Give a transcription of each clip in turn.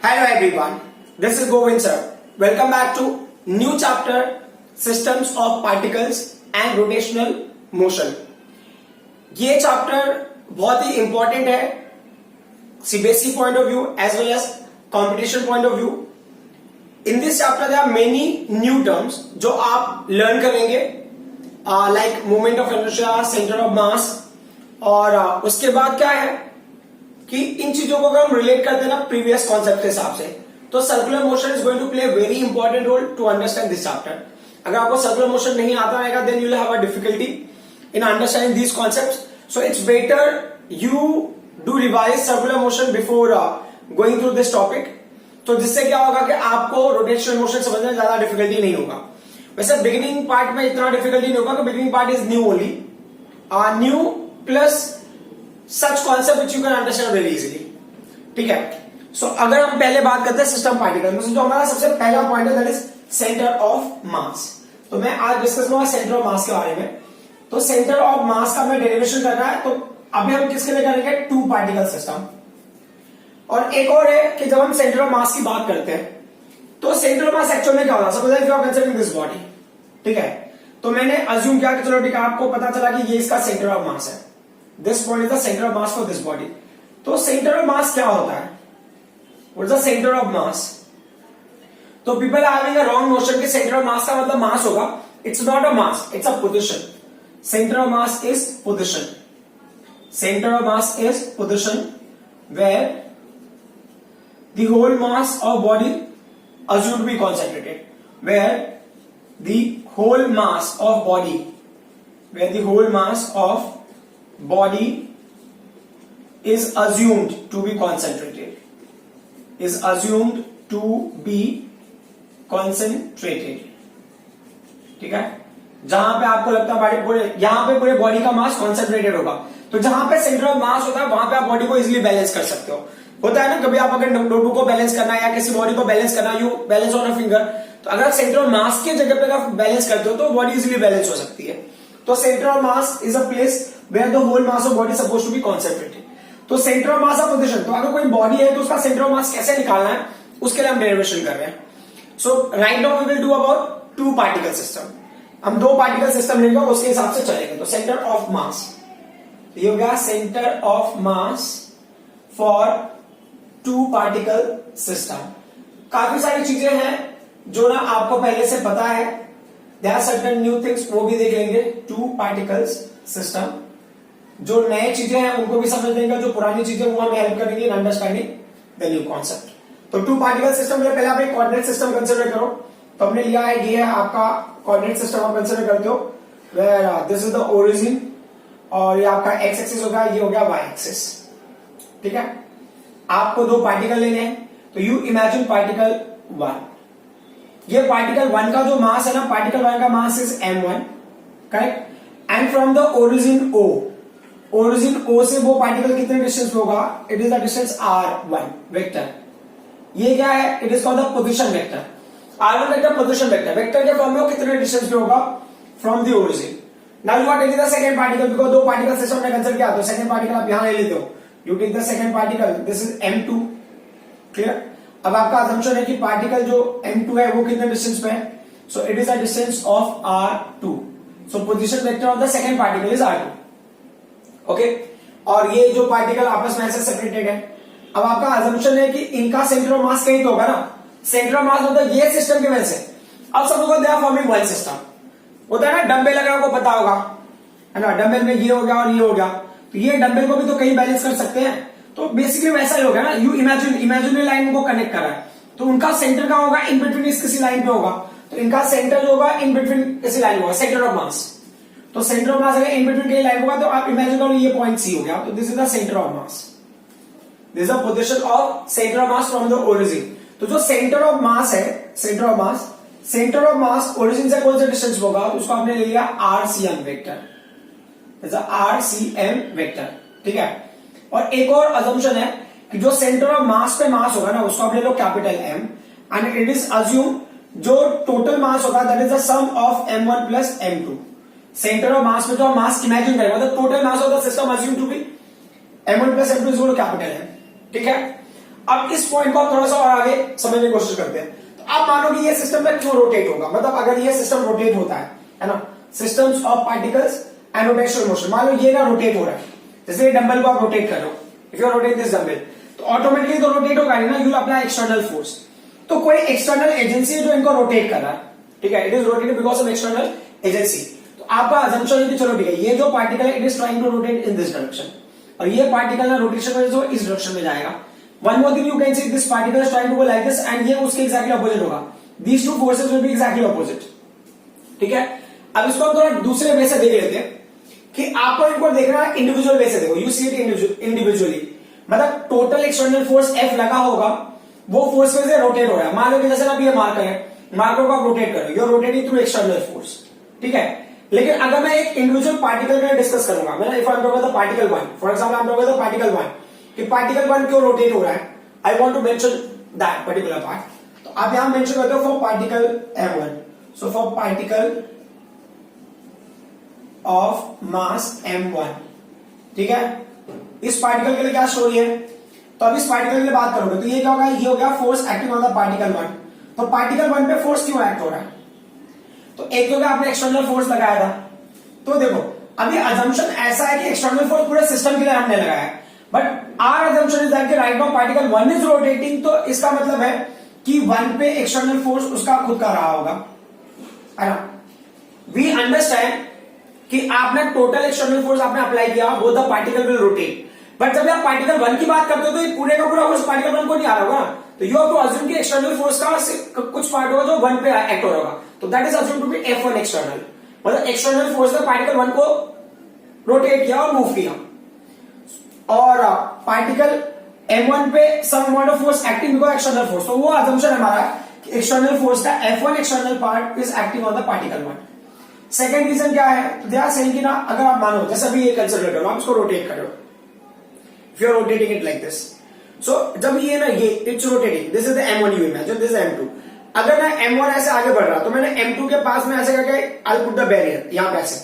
Hello everyone, this is Govind sir. Welcome back to new chapter Systems of Particles and Rotational Motion. ये chapter बहुत ही important है CBSE point of view as well as competition point of view. In this chapter there are many new terms जो आप learn करेंगे like moment of inertia, centre of mass और उसके बाद क्या है कि इन चीजों को अगर हम रिलेट करते हैं ना प्रीवियस कॉन्सेप्ट के हिसाब से तो circular motion is going to play very important role to understand this chapter. अगर आपको सर्कुलर मोशन नहीं आता रहेगा then you will have a difficulty in understanding these concepts. So it's better you do revise circular motion before going through this topic. तो जिससे क्या होगा कि आपको रोटेशनल मोशन समझने में ज्यादा डिफिकल्टी नहीं होगा. वैसे बिगिनिंग पार्ट में इतना डिफिकल्टी नहीं होगा, beginning part is new only, new plus such concept which you can understand very easily. ठीक है. सो अगर हम पहले बात करते हैं सिस्टम पार्टिकल में, जो हमारा सबसे पहला पॉइंट है that is centre of mass. तो मैं आज डिस्कस करूंगा सेंटर ऑफ मास के बारे में. तो सेंटर ऑफ मास का हमें डेरिवेशन करना है. तो अभी हम किसके लिए करेंगे? Two particle system. और एक और है कि जब हम सेंटर ऑफ मास की बात करते हैं तो सेंटर ऑफ मास एक्चुअल में क्या होता है? Suppose if you are considering this body, ठीक है, तो मैंने अज्यूम किया कि चलो ठीक है, आपको पता चला कि ये इसका सेंटर ऑफ मास है. This point is the centre of mass for this body. तो सेंटर ऑफ मास क्या होता है? What is the centre of mass? तो people are having a wrong notion कि सेंटर ऑफ मास का मतलब mass होगा. It's not a mass, it's a position. Centre of mass is position. Centre of mass is position where the whole mass of body assumed to be concentrated, where the whole mass of body is assumed to be concentrated, ठीक है. जहां पे आपको लगता है पूरे यहां पे पूरे बॉडी का मास कॉन्सेंट्रेटेड होगा, तो जहां पे सेंटर ऑफ मास होता है वहां पे आप बॉडी को इजीली बैलेंस कर सकते हो. होता है ना, कभी आप अगर नोटबुक को बैलेंस करना है या किसी बॉडी को बैलेंस करना है, you balance on a finger, तो अगर आप सेंटर ऑफ मास के जगह पे आप बैलेंस करते हो तो बॉडी इजीली बैलेंस हो सकती है. तो centre of mass is a place where the whole mass of body suppose to be concentrated. तो centre of mass of position, तो अगर कोई बॉडी है तो उसका सेंटर ऑफ मास कैसे निकालना है उसके लिए हम डेरिवेशन कर रहे हैं. So right now we will do about two particle system. हम दो पार्टिकल सिस्टम लेंगे उसके हिसाब से चलेंगे. तो सेंटर ऑफ मास, ये हो गया centre of mass for two particle system. काफी सारी चीजें हैं जो ना आपको पहले से पता है. There are certain new things, वो भी देख लेंगे. टू पार्टिकल्स सिस्टम, जो नए चीजें हैं उनको भी समझ लेंगे, जो पुरानी चीजें वो हमें हेल्प करेंगी in understanding the new concept. तो टू पार्टिकल सिस्टम में पहले आप एक कोऑर्डिनेट सिस्टम कंसीडर करो. तो हमने लिया है, ये है आपका कोऑर्डिनेट सिस्टम. आप कंसीडर करते हो where this is the origin और ये आपका एक्स एक्सिस होगा, ये हो गया वाई एक्सिस. ठीक है. आपको दो पार्टिकल लेने हैं, तो यू इमेजिन पार्टिकल 1. ये पार्टिकल 1 का जो मास है ना, पार्टिकल 1 का mass is m1, correct. And from the origin O से वो पार्टिकल कितने डिस्टेंस पे होगा? It is the distance r1 vector. ये क्या है? It is called the position vector. r1 vector position vector. Vector के फॉर्म में वो कितने डिस्टेंस पे होगा from the origin. Now you are taking the second particle, because दो पार्टिकल सिस्टम में कंसीडर किया, तो सेकंड पार्टिकल आप यहां ले लेते हो. You take the second particle, this is m2, clear. अब आपका assumption है कि पार्टिकल जो m2 है वो कितने डिस्टेंस पे है? So it is a distance of r2. So position vector of the second particle is r2. Okay. और ये जो पार्टिकल आपस में ऐसे सेपरेटेड है. अब आपका assumption है कि इनका सेंटर ऑफ मास कहीं तो होगा ना. सेंटर ऑफ मास मतलब ये सिस्टम की वजह से. अब सब लोग they are forming one system. होता है ना, डंबल अगर आपको पता होगा, है ना, डंबल में ये हो गया और ये हो गया, तो ये डंबल को भी तो कहीं बैलेंस कर सकते हैं. तो बेसिकली वैसा ही होगा ना. यू इमेजिनरी लाइन को कनेक्ट कर रहा है, तो उनका सेंटर का होगा इन बिटवीन इस किसी लाइन पे होगा, तो इनका सेंटर जो होगा इन बिटवीन किसी लाइन होगा, सेंटर ऑफ मास. तो सेंटर ऑफ मास अगर इन बिटवीन कहीं लाइन होगा तो आप इमेजिन करो ये पॉइंट सी हो गया, तो this is the centre of mass. This is the position of centre of mass from the origin. तो जो सेंटर ऑफ मास है, सेंटर ऑफ मास ओरिजिन से कौन सा डिस्टेंस होगा, उसको आपने ले लिया RCM वेक्टर. RCM vector. ठीक है. और एक और अजम्पशन है कि जो सेंटर ऑफ मास पे मास होगा ना, उसको आप ले लो capital M, and it is assume जो टोटल मास होगा that is the sum of m1 plus m2. Centre of mass में जो मास इमेजिन करेगा, मतलब total mass of the system assume to be m1 plus m2 is equal to capital M. ठीक है. अब इस point को आप थोड़ा सा और आगे समझने की कोशिश करते हैं। तो आप मानो कि ये सिस्टम में क्यों रोटेट होगा, मतलब अगर ये सिस्टम रोटेट होता है ना, systems of particles and rotational motion, मान लो ये ना रोटेट हो रहा है, जैसे ये डंबल को आप रोटेट कर रहे हो, if you rotate this dumbbell तो ऑटोमेटिकली तो रोटेट होगा ना, यू अप्लाई एक्सटर्नल फोर्स। तो कोई एक्सटर्नल एजेंसी है जो इनको रोटेट कर रहा है, ठीक है, it is rotated because of external agency. तो आपका अजम्पशन है कि चलो ठीक है, ये जो पार्टिकल है it is trying to rotate in this direction, और ये पार्टिकल ना रोटेशन में जो इस डायरेक्शन में जाएगा। One more thing you can say this particle is trying to go like this and ये उसके एक्जैक्टली अपोजिट होगा, these two forces will be exactly opposite, ठीक है। अब इसको हम थोड़ा दूसरे वे से देख लेते हैं कि आपको इनको देखना है इंडिविजुअल वे से, देखो यू सी इट इंडिविजुअली, मतलब टोटल एक्सटर्नल फोर्स एफ लगा होगा, वो फोर्स में से रोटेट हो रहा है। मान लो कि जैसे आप ये मार्कर है, मार्कर को आप रोटेट करो, you are rotating through external force, ठीक है। लेकिन अगर मैं एक इंडिविजुअल पार्टिकल का डिस्कस करूंगा, मैं if I am talking the particle 1, for example I am talking the particle 1 कि पार्टिकल 1 क्यों रोटेट हो रहा है, I want to mention that particular part. तो आप यहां मेंशन करते हो for particle m1, so for particle of mass m1, ठीक है। इस पार्टिकल के लिए क्या स्टोरी है, तो अब इस पार्टिकल के लिए बात करोगे तो ये क्या होगा, ये हो गया force acting on the particle 1। तो पार्टिकल 1 पे फोर्स क्यों एक्ट हो रहा है, तो एक तो क्या आपने एक्सटर्नल फोर्स लगाया था। तो देखो अभी अजम्पशन ऐसा है कि एक्सटर्नल फोर्स पूरे सिस्टम के लिए हमने लगाया है, but our assumption is that right now particle 1 is rotating, तो इसका मतलब है कि 1 पे एक्सटर्नल फोर्स उसका खुद का रहा होगा, है ना। वी अंडरस्टैंड कि आपने टोटल एक्सटर्नल फोर्स आपने अप्लाई किया, वो the particle will rotate, but जब आप पार्टिकल 1 की बात करते हो तो ये पूरे का पूरा फोर्स पार्टिकल 1 को नहीं आ रहा होगा, तो यू हैव टू अज्यूम कि एक्सटर्नल फोर्स का कुछ पार्ट होगा जो 1 पे एक्ट हो रहा होगा, तो that is assume to be F1 external, मतलब एक्सटर्नल फोर्स ने पार्टिकल 1 को रोटेट किया और मूव किया, और पार्टिकल M1 पे some amount of force acting because external force, तो वो अजम्पशन हमारा कि एक्सटर्नल फोर्स का F1 external part is acting on the particle 1। Second reason क्या है, तो दे आर सेइंग कि ना अगर आप मानो जैसे अभी ये कंसीडर करो, आप इसको रोटेट करो, if you are rotating it like this, so जब ये ना ये it's rotating, this is the M1 you imagine, this is M2। अगर मैं M1 ऐसे आगे बढ़ रहा तो मैंने M2 के पास में ऐसे करके आई पुट द बैरियर यहां पे ऐसे,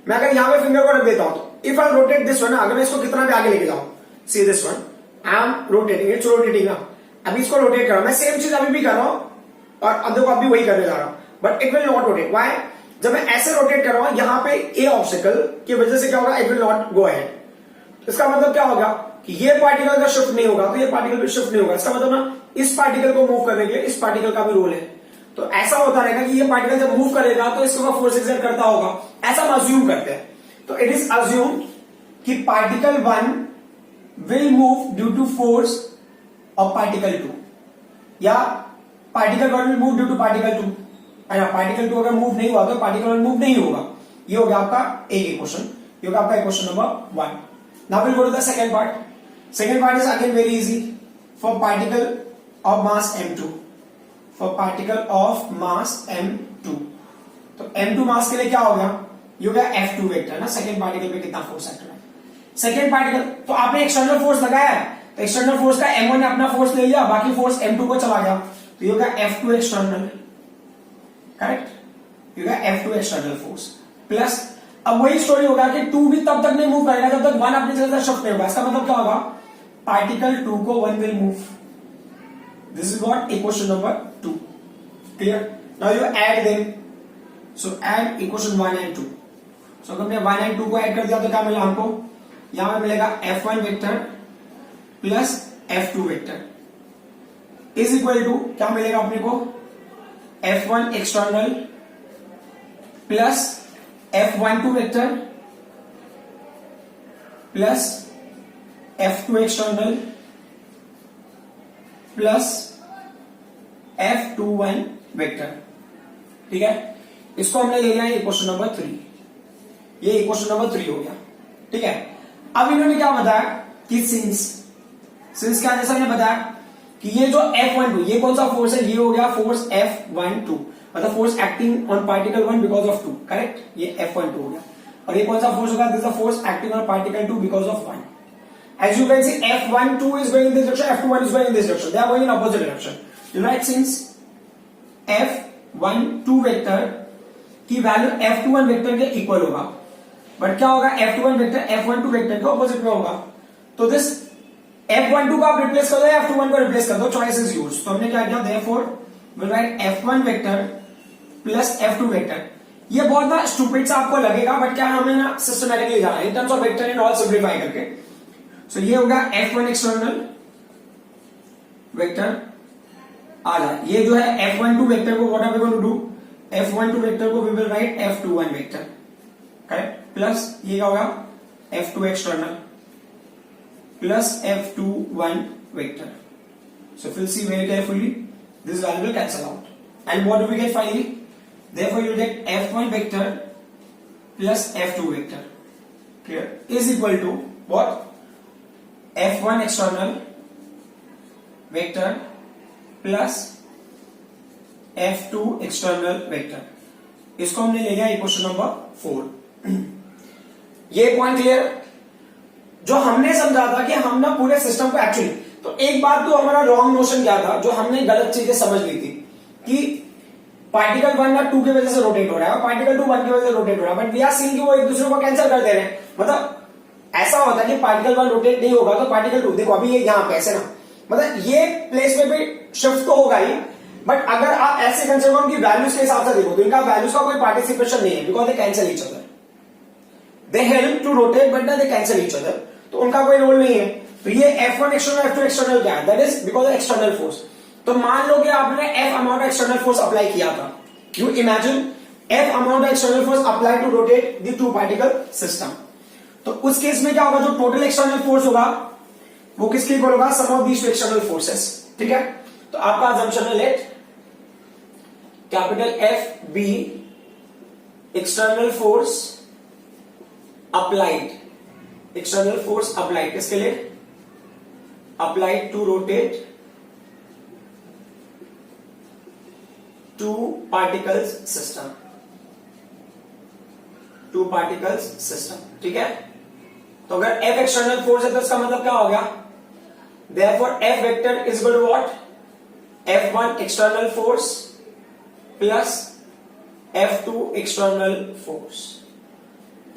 मैं अगर यहां पे फिंगर को रख देता हूं तो if I rotate this one, अगर मैं इसको कितना भी आगे लेके जाऊं, see this one, I am rotating, it's rotating ना, अभी इसको रोटेट कर रहा हूं मैं, सेम चीज अभी भी कर रहा हूं और अब देखो अभी वही करने जा रहा हूं, but it will not rotate. Why, जब मैं ऐसे रोटेट कर रहा हूं यहां पे ए ऑब्स्टिकल की वजह से क्या होगा, it will not go ahead. इसका मतलब क्या होगा कि ये पार्टिकल का शिफ्ट नहीं होगा तो ये पार्टिकल भी शिफ्ट नहीं होगा, इसका मतलब ना इस पार्टिकल को मूव करने के लिए इस पार्टिकल का भी रोल है। तो ऐसा होता रहेगा कि ये पार्टिकल जब मूव करेगा तो इसका फोर्स एक्सर्ट करता होगा, ऐसा हम अज्यूम करते हैं। तो इट इज अज्यूम कि particle 1 will move due to force of particle 2, या particle 1 will move due to particle 2, है ना। पार्टिकल 2 अगर मूव नहीं हुआ तो पार्टिकल 1 मूव नहीं होगा। ये हो गया आपका एक इक्वेशन, ये होगा आपका equation number 1। Now will go to the second part. Second part is again very easy, for particle of mass M2, for particle of mass M2, तो M2 मास के लिए क्या हो गया, ये हो गया F2 वेक्टर ना, सेकंड पार्टिकल पे कितना फोर्स एक्ट हो रहा है, सेकंड पार्टिकल, तो आपने एक्सटर्नल फोर्स लगाया है, तो एक्सटर्नल फोर्स का M1 ने अपना फोर्स ले लिया, बाकी फोर्स M2 को चला गया, तो ये होगा F2 एक्सटर्नल, करेक्ट, ये होगा F2 एक्सटर्नल फोर्स प्लस, अब वही स्टोरी होगा कि 2 भी तब तक नहीं मूव करेगा जब तक 1 अपनी जगह से शिफ्ट नहीं होगा। इसका मतलब क्या होगा, पार्टिकल 2 को 1 will move, this is what equation number 2, clear. Now you add them, so add equation 1 and 2, सो अगर हमने 1 एंड 2 को ऐड कर दिया तो क्या मिला हमको, यहां पर मिलेगा F1 vector plus F2 vector is equal to क्या मिलेगा अपने को, F1 external plus F12 vector plus F2 external plus F21 vector, ठीक है। इसको हमने ले लिया इक्वेशन नंबर 3, ये इक्वेशन नंबर 3 हो गया, ठीक है। अब इन्होंने क्या बताया कि सिंस क्या, जैसा मैंने बताया कि ये जो F12 ये कौन सा फोर्स है, ये हो गया फोर्स F12, मतलब force acting on particle 1 because of 2, correct, ये F12 हो गया। और ये कौन सा फोर्स होगा, this is the force acting on particle 2 because of 1। As you can see, F12 is going in this direction, F21 is going in this direction. They are going in opposite direction. You write since F12 vector की value F21 vector के equal होगा, but क्या होगा F21 vector F12 vector के opposite में होगा, तो this F12 को आप रिप्लेस कर दो या F21 को रिप्लेस कर दो, चॉइस इज यूज। तो हमने क्या किया, therefore will write F1 vector plus F2 vector. ये बहुत ना स्टूपिड सा आपको लगेगा, बट क्या हमें ना सिस्टमैटिकली जाना है इन terms of vector and all simplify करके। सो ये होगा F1 एक्सटर्नल वेक्टर आ जाए, ये जो है F12 वेक्टर को what are we going to do, F12 vector को we will write F21 vector, correct, plus ये क्या होगा F2 external plus F21 vector. So if you'll see very carefully, this value will cancel out. And what do we get finally? Therefore you get F1 vector plus F2 vector. Clear? Is equal to what? F1 external vector plus F2 external vector. इसको हमने ले लिया question number 4। ये point clear? जो हमने समझा था कि हम ना पूरे सिस्टम को एक्चुअली, तो एक बात तो हमारा रॉन्ग नोशन क्या था, जो हमने गलत चीजें समझ ली थी कि पार्टिकल 1 ना 2 की वजह से रोटेट हो रहा है और पार्टिकल 2 1 की वजह से रोटेट हो रहा है, बट वी आर सीइंग कि वो एक दूसरे को कैंसिल कर दे रहे हैं। मतलब ऐसा होता है कि पार्टिकल 1 रोटेट नहीं होगा तो पार्टिकल 2, देखो अभी ये यहां पे ऐसे ना, मतलब ये प्लेस में भी शिफ्ट तो होगा ही, बट अगर आप ऐसे कंसिडर करो कि वैल्यूज के हिसाब से देखो तो इनका वैल्यूज का कोई पार्टिसिपेशन नहीं है, because they cancel each other, they help to rotate but they cancel each other, तो उनका कोई रोल नहीं है। तो ये F1 एक्सटर्नल F2 एक्सटर्नल क्या है, that is because of external force. तो मान लो कि आपने F amount external force apply किया था, you imagine F amount external force apply to rotate the two particle system. तो उस केस में क्या होगा, जो टोटल एक्सटर्नल फोर्स होगा वो किसके इक्वल होगा, sum of these two external forces, ठीक है। तो आपका अजम्पशन है let capital F be external force applied, external force applied किसके लिए, applied to rotate two particles system, two particles system, ठीक है। तो अगर F एक्सटर्नल फोर्स है तो इसका मतलब क्या हो गया, therefore F vector is equal to what, F1 external force plus F2 external force.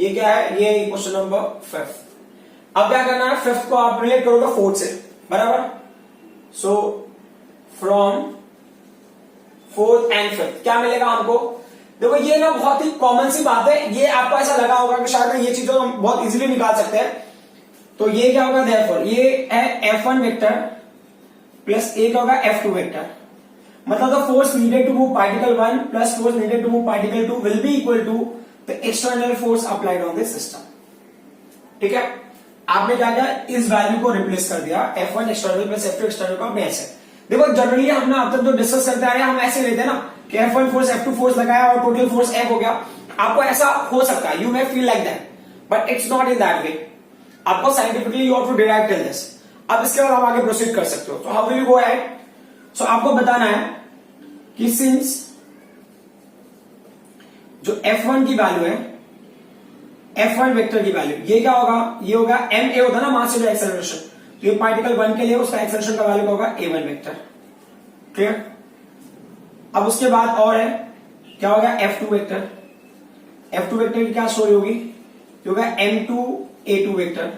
ये क्या है, ये क्वेश्चन नंबर 5। अब क्या करना है, 5th को आप रिलेट करोगे 4th से, बराबर। So from 4th and 5th क्या मिलेगा हमको, देखो ये ना बहुत ही कॉमन सी बात है, ये आपको ऐसा लगा होगा कि शायद ये चीजों हम बहुत इजीली निकाल सकते हैं। तो ये क्या होगा, देयरफॉर ये है F1 वेक्टर प्लस एक होगा F2 वेक्टर, मतलब the force needed to move particle 1 plus force needed to move particle 2 will be equal to the external force applied on this system, ठीक है। आपने क्या किया, इस वैल्यू को रिप्लेस कर दिया, F1 external plus F2 external को अपने ऐसे। देखो जनरली हम ना अब तक जो डिस्कस करते आ रहे हैं हम ऐसे लेते हैं ना कि F1 फोर्स F2 फोर्स लगाया और टोटल फोर्स F हो गया। आपको ऐसा हो सकता है, you may feel like that, but it's not in that way. आपको scientifically you have to derive till this. अब इसके बाद आप आगे प्रोसीड कर सकते हो। तो how will you go ahead, so आपको बताना है कि सिंस जो F1 की वैल्यू है, F1 वेक्टर की वैल्यू ये क्या होगा, ये होगा ma होता है ना मास से एक्सेलरेशन, तो ये पार्टिकल 1 के लिए उसका एक्सेलरेशन का वैल्यू होगा A1 वेक्टर, क्लियर। अब उसके बाद और है क्या होगा F2 वेक्टर, F2 वेक्टर की क्या स्टोरी होगी, ये होगा M2 A2 वेक्टर।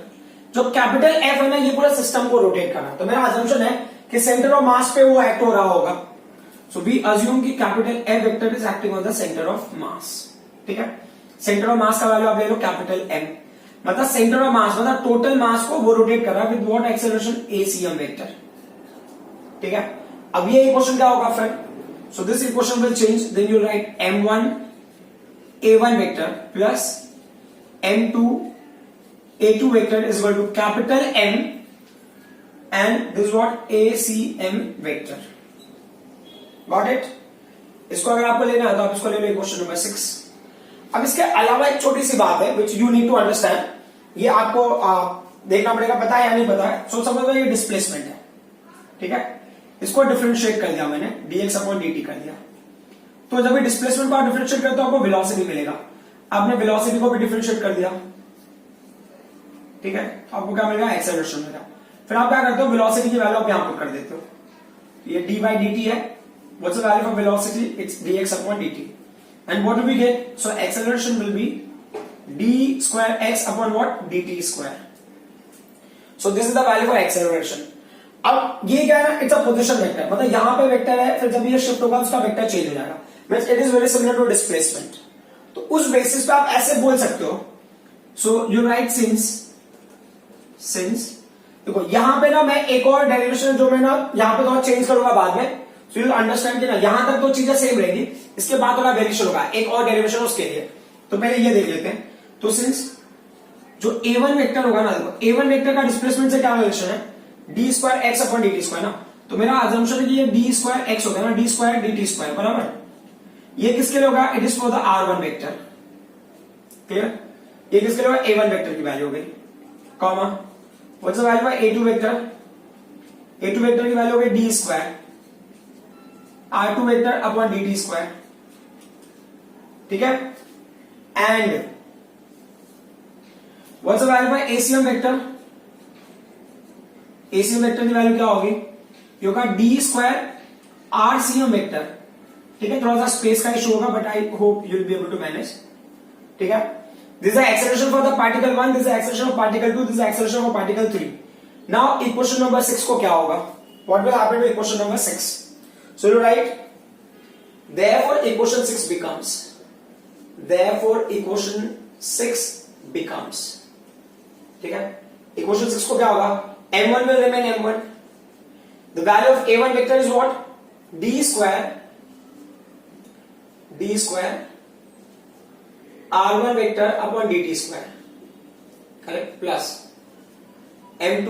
जो कैपिटल F है ना ये पूरा सिस्टम को रोटेट करना, तो मेरा अजम्पशन है कि सेंटर ऑफ मास पे वो एक्ट हो रहा होगा। सो वी अज्यूम कि capital F vector is acting on the centre of mass, ठीक है। सेंटर ऑफ मास का वैल्यू आप ले लो कैपिटल M, मतलब सेंटर ऑफ मास मतलब टोटल मास को वो रोटेट कर रहा है with what acceleration ACM vector, ठीक है। अब ये इक्वेशन क्या होगा फिर, so this equation will change, then you write M1 A1 vector plus M2 A2 vector is equal to capital M and this what ACM vector, got it. इसको अगर आपको लेना है तो आप इसको ले लो क्वेश्चन नंबर 6। अब इसके अलावा एक छोटी सी बात है which you need to understand, ये आपको देखना पड़ेगा पता है या नहीं पता है। सो समझ लो ये डिस्प्लेसमेंट है, ठीक है। इसको डिफरेंशिएट कर दिया मैंने, dx अपॉन dt कर दिया। तो जब ये डिस्प्लेसमेंट को आप डिफरेंशिएट करते हो आपको वेलोसिटी मिलेगा, आपने वेलोसिटी को भी डिफरेंशिएट कर दिया, ठीक है। आपको क्या मिलेगा, एक्सेलरेशन मिलेगा। फिर आप क्या करते हो, वेलोसिटी की वैल्यू आप यहां पुट कर देते हो, ये d by dt है, what's the value of velocity, it's dx upon dt। And what do we get? So acceleration will be d square x upon what? dt square. So this is the value for acceleration. अब ये क्या है ना, it's a position vector, मतलब यहां पे vector है, फिर जब ये शिफ्ट होगा उसका वेक्टर चेंज हो जाएगा, means it is very similar to displacement. तो उस बेसिस पे आप ऐसे बोल सकते हो, सो यू राइट सिंस देखो यहां पे ना मैं एक और डेरिवेशन जो मैं ना यहां पे थोड़ा चेंज करूंगा बाद में, सो यू अंडरस्टैंड कि ना यहां तक तो चीजें सेम रहेगी, इसके बाद थोड़ा वेरिएशन होगा, एक और डेरिवेशन उसके लिए। तो पहले ये देख लेते हैं। तो सिंस जो A1 वेक्टर होगा ना, देखो A1 वेक्टर का डिस्प्लेसमेंट से क्या रिलेशन है, D square x upon D T square ना। तो मेरा अजम्पशन है कि ये डी स्क्वायर एक्स होगा ना, D square D T square बराबर। ये किसके लिए होगा, it is for the R1 vector, clear. ये किसके लिए होगा, A1 वेक्टर की वैल्यू हो गई, comma what's the value of A2 vector, A2 vector की वैल्यू हो गई D square R2 vector upon D T square, ठीक है। And what's the value of ACM vector, ACM vector की वैल्यू क्या होगी, ये होगा डी स्क्वायर RCM वेक्टर, ठीक है। थोड़ा सा स्पेस का इशू होगा but I hope you will be able to manage, ठीक है। This is acceleration for the particle 1, this is acceleration for particle 2, this is acceleration for particle 3। Now equation number 6 को क्या होगा, what will happen to equation number 6, so you write therefore equation 6 becomes, therefore equation 6 becomes, ठीक है। Equation 6 को क्या होगा, m1 will remain m1, the value of a1 vector is what, d square r1 vector upon dt square, correct, plus m2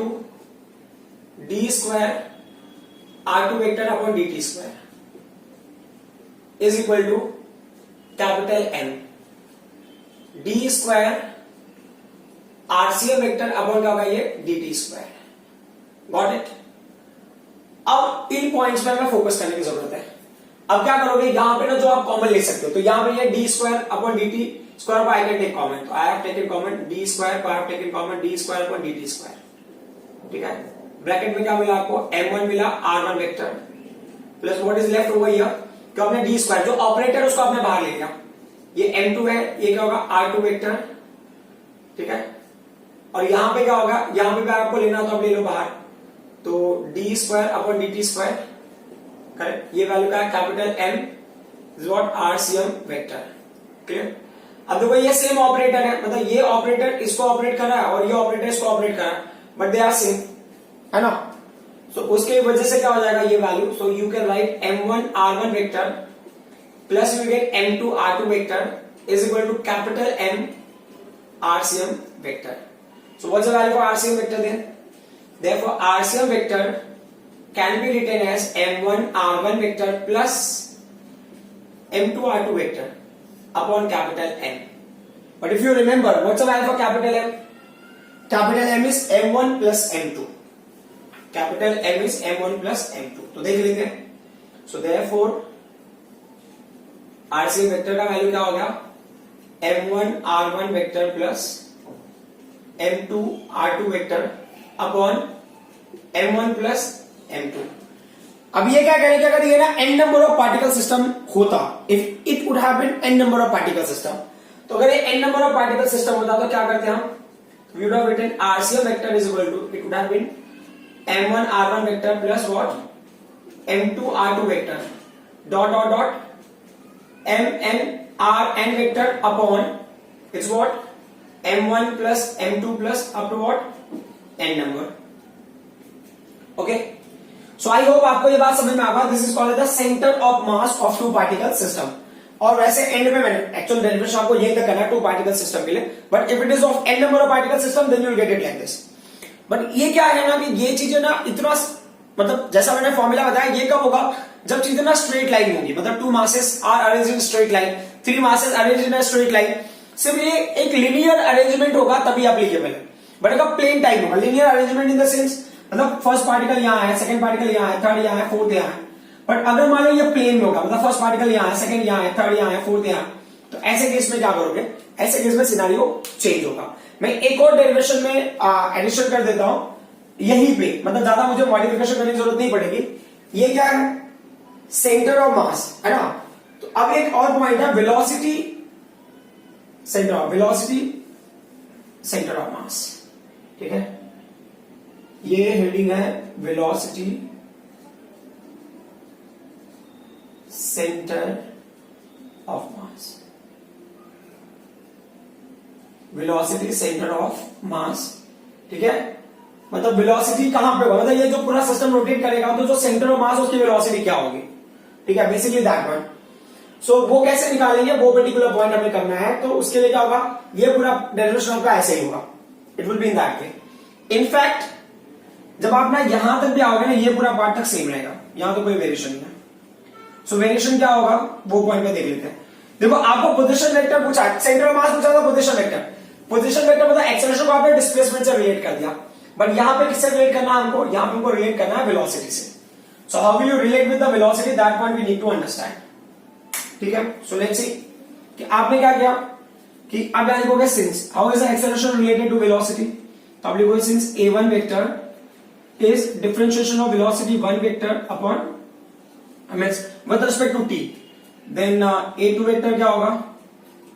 d square r2 vector upon dt square is equal to capital M d square RCM vector upon क्या होगा, ये dt square, got it. अब इन points पे हमें focus करने की जरूरत है। अब क्या करोगे, यहां पे ना जो आप कॉमन ले सकते हो, तो यहां पे ये D square upon D T square को आई कैन टेक कॉमन, तो I have taken common D square को I have taken common D square upon D T square, ठीक है। ब्रैकेट में क्या मिला आपको, m1 मिला r1 vector plus what is left over here, कि आपने डी स्क्वायर जो ऑपरेटर उसको आपने बाहर ले लिया, ये m2 है, ये क्या होगा r2 वेक्टर, ठीक है। और यहां पे क्या होगा, यहां पे आपको लेना तो आप ले लो बाहर, तो D square upon D T square, correct. ये वैल्यू का है capital M is what RCM vector, clear. अब देखो ये सेम ऑपरेटर है, मतलब ये ऑपरेटर इसको ऑपरेट कर रहा है और ये ऑपरेटर इसको ऑपरेट कर रहा है, बट दे आर सेम, है ना। तो उसके वजह से क्या हो जाएगा ये value, so you can write m1 r1 vector plus you get m2 r2 vector is equal to capital M RCM vector. So what's the value for RCM vector then? Therefore RCM vector can be written as m1 r1 vector plus m2 r2 vector upon capital M. But if you remember, what's the value for capital M? Capital M is m1 plus m2. Capital M is m1 plus m2. तो देख लेते हैं। So therefore RCM vector का value क्या हो गया, m1 r1 vector plus m2 r2 vector upon m1 plus m2। अब ये क्या करेंगे, अगर ये ना n number of particle system होता, if it would have been n number of particle system, तो अगर ये n number of particle system होता तो क्या करते हम, we would have written RCM vector is equal to, it would have been m1 r1 vector plus what m2 r2 vector dot dot dot mn rn vector upon its what m1 plus m2 plus up to what n number, okay। so I hope आपको ये बात समझ में आ गया, this is called the centre of mass of two particle system. और वैसे and में मैंने एक्चुअल डेरिवेशन आपको यही तक करना है टू पार्टिकल सिस्टम के लिए, but if it is of n number of particle system then you will get it like this. But ये क्या है ना कि ये चीजें ना इतना, मतलब जैसा मैंने फॉर्मूला बताया, ये कब होगा जब चीजें ना स्ट्रेट लाइन होंगी, मतलब two masses are arranged in straight line, three masses arranged in a straight line, सिर्फ ये एक लिनियर अरेंजमेंट होगा तभी एप्लीकेबल है। बट अगर प्लेन टाइप होगा, linear arrangement in the sense मतलब फर्स्ट पार्टिकल यहां है, सेकंड पार्टिकल यहां है, थर्ड यहां है, फोर्थ यहां है। बट अगर मान लो ये प्लेन में होगा, मतलब फर्स्ट पार्टिकल यहां है, सेकंड यहां है, थर्ड यहां है, फोर्थ यहां, तो ऐसे केस में क्या करोगे, ऐसे केस में सिनेरियो चेंज होगा। मैं एक और डेरिवेशन में एडिशन कर देता हूं यहीं पे, मतलब ज्यादा मुझे मॉडिफिकेशन करने की जरूरत नहीं पड़ेगी। ये क्या है, सेंटर ऑफ मास है ना। तो अब एक और पॉइंट है वेलोसिटी सेंटर ऑफ मास, ठीक है। ये हेडिंग है velocity centre of mass, velocity centre of mass, ठीक है। मतलब वेलोसिटी कहां पे होगा, मतलब ये जो पूरा सिस्टम रोटेट करेगा तो जो सेंटर ऑफ मास उसकी वेलोसिटी क्या होगी, ठीक है, बेसिकली दैट वन। सो वो कैसे निकालेंगे, वो पर्टिकुलर पॉइंट हमें करना है, तो उसके लिए क्या होगा, ये पूरा डेरिवेशन आपका ऐसे ही होगा, it will be in that way. In fact जब आप ना यहां तक भी आओगे ना, ये पूरा पार्ट तक सेम रहेगा, यहां तो कोई वेरिएशन नहीं है। सो वेरिएशन क्या होगा वो पॉइंट में देख लेते हैं। देखो आपको पोजीशन वेक्टर पूछा, सेंटर ऑफ मास पूछा था, पोजीशन वेक्टर। पोजीशन वेक्टर मतलब एक्सेलरेशन को आपने डिस्प्लेसमेंट से रिलेट कर दिया, बट यहां पे किससे रिलेट करना है हमको, यहां पे हमको रिलेट करना है वेलोसिटी से। So how will you relate with the velocity, that point we need to understand, ठीक है। सो लेट्स सी कि आपने क्या किया कि अब आप लिखोगे since how is the acceleration related to velocity, तो आप लिखोगे since a1 vector is differentiation of velocity 1 vector upon with respect to t, देन a2 वेक्टर क्या होगा,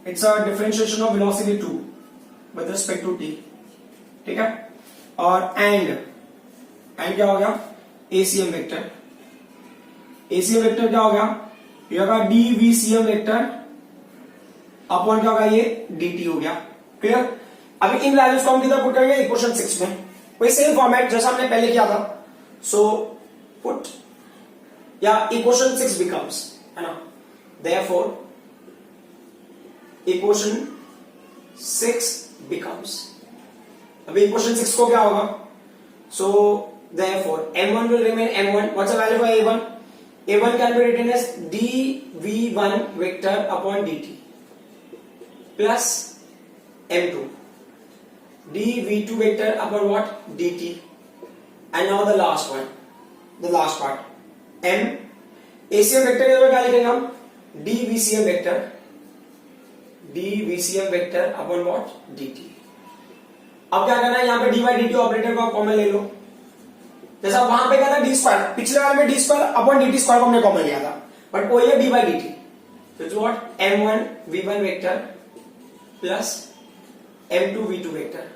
it's a differentiation of velocity 2 with respect to t, ठीक है। और and क्या हो गया, ACM वेक्टर, ACM वेक्टर क्या हो गया, ये होगा dVCM वेक्टर अपॉन क्या होगा, ये dt हो गया, क्लियर। अभी इन वैल्यूज को हम किधर पुट करेंगे, इक्वेशन 6 में, वही सेम फॉर्मेट जैसा हमने पहले किया था। सो पुट या इक्वेशन 6 बिकम्स, है ना, देयरफॉर इक्वेशन 6 बिकम्स, अभी इक्वेशन 6 को क्या होगा, सो therefore m1 will remain m1, what's the value for a1, a1 can be written as dv1 vector upon dt plus m2 dv2 vector upon what, dt, and now the last one, the last part m ACM vector के क्या लिखेंगे हम, dVCM vector upon what, dt। अब क्या करना है, यहां पे dy dt ऑपरेटर को आप कॉमन ले लो, जैसा वहां पे क्या था डी स्क्वायर, पिछले वाले में D square upon dt square को हमने कॉमन लिया था, बट वो ये dy dt, so it's what m1 v1 vector plus m2 v2 vector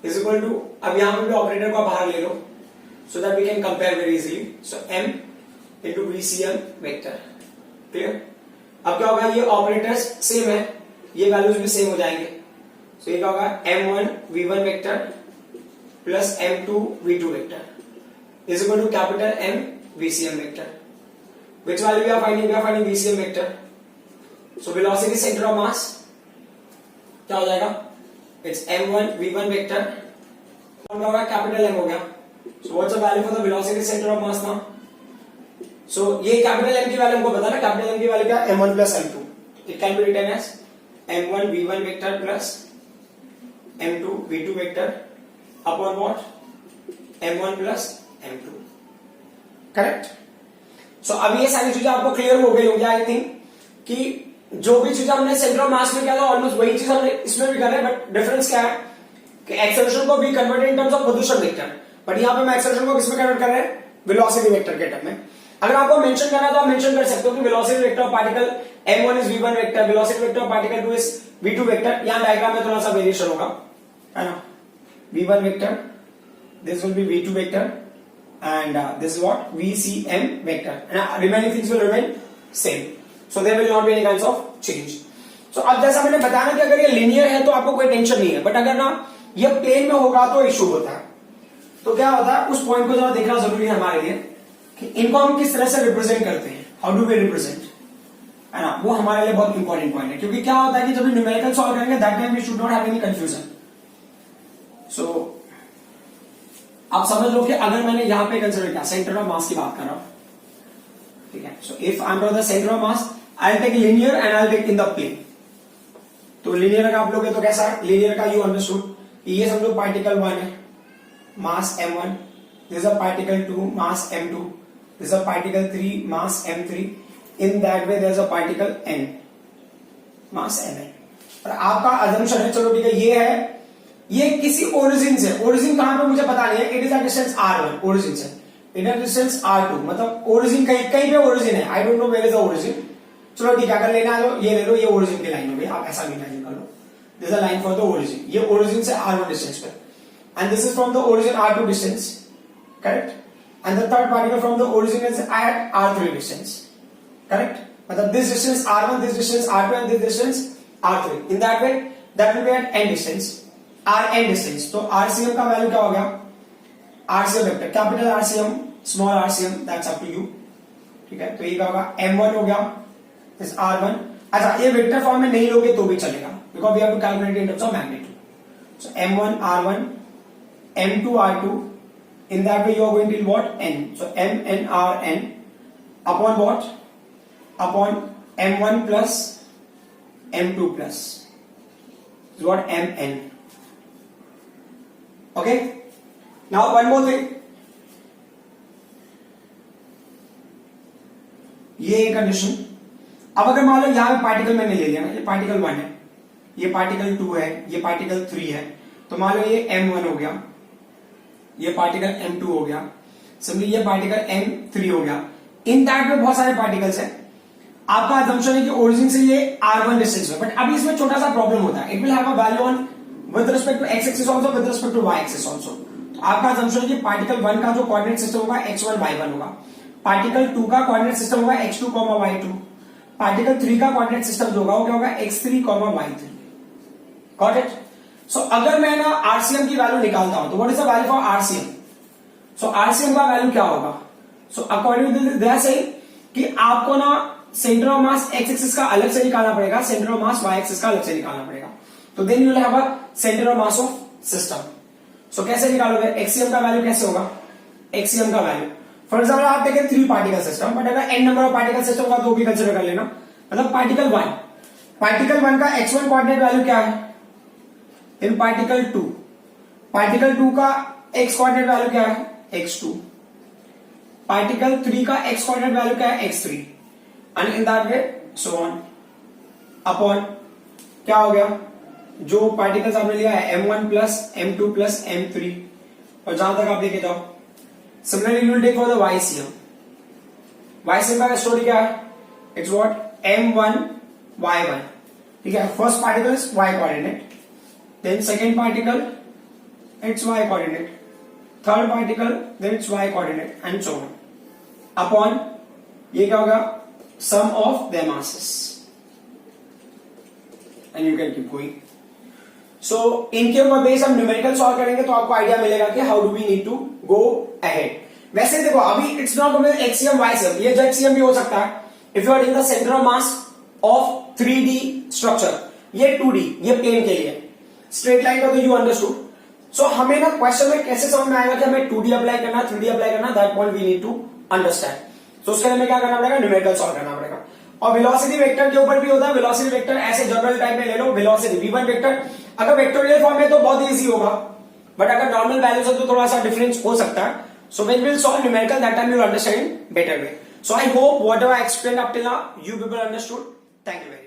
is equal to, अब यहां पे भी ऑपरेटर को बाहर ले लो so that we can compare very easily, so m into VCM vector, clear. अब क्या होगा, ये ऑपरेटर्स सेम है, ये वैल्यूज भी सेम हो जाएंगे, so ये क्या होगा, m1 v1 vector plus m2 v2 vector is equal to capital M VCM vector. Which value we are finding? We are finding VCM vector. So velocity center of mass क्या हो जाएगा, it's m1 v1 vector, होगा capital M हो गया। So what's the value for the velocity center of mass now? So ये capital M की value हमको पता ना, capital M की वैल्यू क्या, m1 plus m2, it can be written as m1 v1 vector plus m2 v2 vector upon what, m1 plus m2, correct. So अब ये सारी चीजें आपको क्लियर हो गई होगी आई थिंक, कि जो भी चीज हमने सेंटर ऑफ मास में किया था ऑलमोस्ट वही चीज हमने इसमें भी कर रहे हैं, बट डिफरेंस क्या है कि एक्सेलरेशन को भी convert in terms of position vector, but यहाँ पे मैं एक्सेलरेशन को किसमें कन्वर्ट कर रहे हैं, वेलोसिटी वेक्टर के टर्म में। अगर आपको मेंशन करना है तो आप मेंशन कर सकते हो कि velocity vector of particle m1 is v1 vector, velocity vector of particle 2 is v2 vector. यहाँ डायग्राम में थोड़ा सा वेरिएशन होगा, है ना, v1 vector, this will be v2 vector, and this is what, VCM vector, and remaining things will remain same, so there will not be any kinds of change. So अब जैसा मैंने बताया कि अगर ये लिनियर है तो आपको कोई टेंशन नहीं है, बट अगर ना ये प्लेन में होगा तो इश्यू होता है। तो क्या होता है, उस पॉइंट को जरा देखना जरूरी है हमारे लिए कि इनको हम किस तरह से रिप्रेजेंट करते हैं, हाउ डू वी रिप्रेजेंट, है ना, वो हमारे लिए बहुत इंपॉर्टेंट पॉइंट है, क्योंकि क्या होता है कि जब भी न्यूमेरिकल सॉल्व करेंगे that time we should not have any confusion. So आप समझ लो कि अगर मैंने यहां पे कंसिडर किया, सेंटर ऑफ मास की बात कर रहा हूं, ठीक है। So if I am draw the centre of mass, I will take linear and I will take in the plane. तो लिनियर का आप लोग तो कैसा है, लिनियर का यू अंडरस्टूड, ये समझो पार्टिकल 1 है, mass m1, this is a particle 2, mass m2, this is a particle 3, mass m3, in that way there is a particle n, mass mn। और आपका अजम्पशन है, चलो ठीक है, ये है, ये किसी ओरिजिन से, ओरिजिन कहां पे मुझे पता नहीं है, it is a distance r1 origin से, इट इज डिस्टेंस r2, मतलब ओरिजिन कहीं कहीं पे ओरिजिन है, I don't know where is the origin. चलो ठीक है, अगर लेना है तो ये ले लो, ये ओरिजिन की लाइन हो गई, आप ऐसा भी इमेजिन कर लो, this is a line for the origin, ये ओरिजिन से r1 डिस्टेंस पे। and this is from the origin r2 distance, correct? And the third particle from the origin is at r3 distance, correct? मतलब this distance r1, this distance r2 and this distance r3. In that way that will be at n distance, rn distance. तो RCM का value क्या हो गया? RCM vector, capital RCM, small RCM, that's up to you, ठीक है? तो ये क्या होगा? m1 हो गया, दिस r1. अच्छा, ये वेक्टर फॉर्म में नहीं लोगे तो भी चलेगा, because we have to calculate in terms of magnitude. So m1 r1, m2 r2. In that way you are going to what? n. So mn rn upon what? Upon m1 plus m2 plus is what? mn. Okay? Now one more thing. ये condition. अब अगर मान लो यहां पे particle मैंने ले लिया ना, ये पार्टिकल 1 है, ये पार्टिकल 2 है, ये पार्टिकल 3 है, तो मान लो ये m1 हो गया, ये पार्टिकल m2 हो गया, सिंपली ये पार्टिकल m3 हो गया. इन दैट में बहुत सारे पार्टिकल्स हैं. आपका अजम्पशन है कि ओरिजिन से ये r1 डिस्टेंस में, बट अभी इसमें छोटा सा प्रॉब्लम होता है. It will have a value on with respect to x axis also, with respect to y axis also. तो आपका अजम्पशन है कि पार्टिकल 1 का जो कोऑर्डिनेट सिस्टम होगा x1 y1 होगा, पार्टिकल 2 का कोऑर्डिनेट सिस्टम होगा x2, y2, पार्टिकल 3 का कोऑर्डिनेट सिस्टम जो होगा वो क्या होगा? x3, y3. Got it? सो अगर मैं ना आरसीएम की वैल्यू निकालता हूं तो what is the value for RCM? So RCM का वैल्यू क्या होगा? सो अकॉर्डिंग टू दिस से कि आपको ना centre of mass X axis का अलग से निकालना पड़ेगा, centre of mass Y axis का अलग से निकालना पड़ेगा. तो then you will have a centre of mass of system. So कैसे निकालोगे? एक्सीएम का वैल्यू कैसे होगा? एक्सीएम का वैल्यू फॉर एग्जाम्पल आप देखें 3 पार्टिकल सिस्टम, बट अगर n number of particle system होगा तो भी कंसिडर कर लेना. मतलब पार्टिकल 1 का x1 कोऑर्डिनेट वैल्यू क्या है? इन पार्टिकल 2 का x कोऑर्डिनेट वैल्यू क्या है? x2. पार्टिकल 3 का x कोऑर्डिनेट वैल्यू क्या है? x3. And in that way so on upon क्या हो गया? जो पार्टिकल्स आपने लिया है m1 plus m2 plus m3, और जहां तक आप लेके जाओ. Similarly you will take for the YCM. YCM का स्टोरी क्या है? It's what? m1 y1. ठीक है, first particle is y coordinate, then second particle its y coordinate, third particle then its y coordinate, and so on. Upon ये क्या होगा? Sum of their masses, and you can keep going. So इनके ऊपर base हम numerical solve करेंगे तो आपको idea मिलेगा कि how do we need to go ahead. वैसे देखो अभी it's not only XCM YCM, ये जेक्सीएम भी हो सकता है. If you are in the centre of mass of 3D structure, ये 2D, ये प्लेन के लिए स्ट्रेट लाइन का तो यू अंडरस्टूड. सो हमें ना क्वेश्चन में कैसे समझ में आएगा कि हमें 2D अप्लाई करना, 3D अप्लाई करना, that point we need to understand. So उसके लिए हमें क्या करना पड़ेगा? न्यूमेरिकल सॉल्व करना पड़ेगा. और वेलोसिटी वेक्टर के ऊपर भी होता है. वेलोसिटी वेक्टर ऐसे जनरल टाइप में ले लो. वेलोसिटी v1 वेक्टर अगर वेक्टोरियल फॉर्म में तो बहुत इजी होगा, बट अगर नॉर्मल वैल्यूज है तो थोड़ा सा डिफरेंस हो सकता है. So when we will solve numerical that time you will understand better way. So I hope whatever I explained up till now you people understood. Thank you very much.